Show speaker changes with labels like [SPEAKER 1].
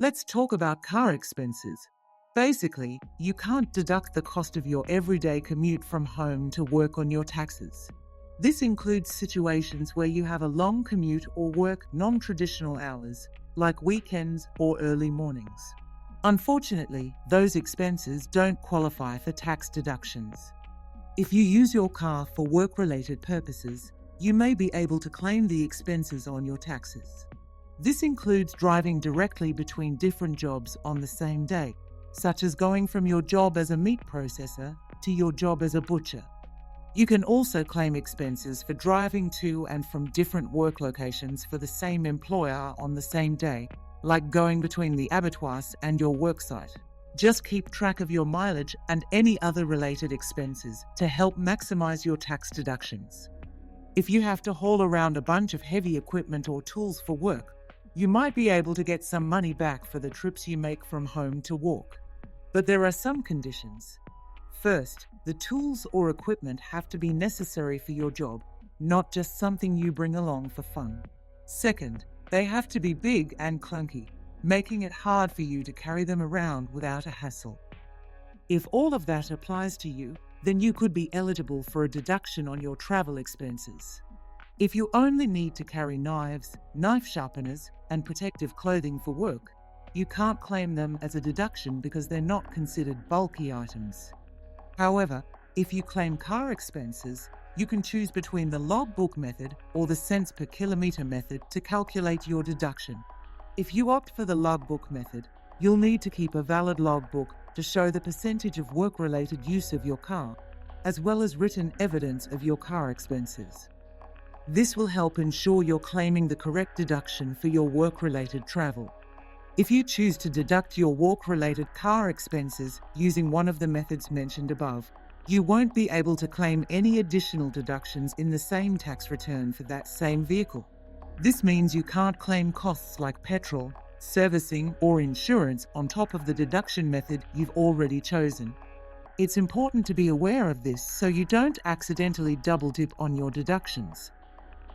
[SPEAKER 1] Let's talk about car expenses. Basically, you can't deduct the cost of your everyday commute from home to work on your taxes. This includes situations where you have a long commute or work non-traditional hours, like weekends or early mornings. Unfortunately, those expenses don't qualify for tax deductions. If you use your car for work-related purposes, you may be able to claim the expenses on your taxes. This includes driving directly between different jobs on the same day, such as going from your job as a meat processor to your job as a butcher. You can also claim expenses for driving to and from different work locations for the same employer on the same day, like going between the abattoirs and your worksite. Just keep track of your mileage and any other related expenses to help maximize your tax deductions. If you have to haul around a bunch of heavy equipment or tools for work, you might be able to get some money back for the trips you make from home to work. But there are some conditions. First, the tools or equipment have to be necessary for your job, not just something you bring along for fun. Second, they have to be big and clunky, making it hard for you to carry them around without a hassle. If all of that applies to you, then you could be eligible for a deduction on your travel expenses. If you only need to carry knives, knife sharpeners, and protective clothing for work, you can't claim them as a deduction because they're not considered bulky items. However, if you claim car expenses, you can choose between the logbook method or the cents per kilometre method to calculate your deduction. If you opt for the logbook method, you'll need to keep a valid logbook to show the percentage of work-related use of your car, as well as written evidence of your car expenses. This will help ensure you're claiming the correct deduction for your work-related travel. If you choose to deduct your work-related car expenses using one of the methods mentioned above, you won't be able to claim any additional deductions in the same tax return for that same vehicle. This means you can't claim costs like petrol, servicing, or insurance on top of the deduction method you've already chosen. It's important to be aware of this so you don't accidentally double dip on your deductions.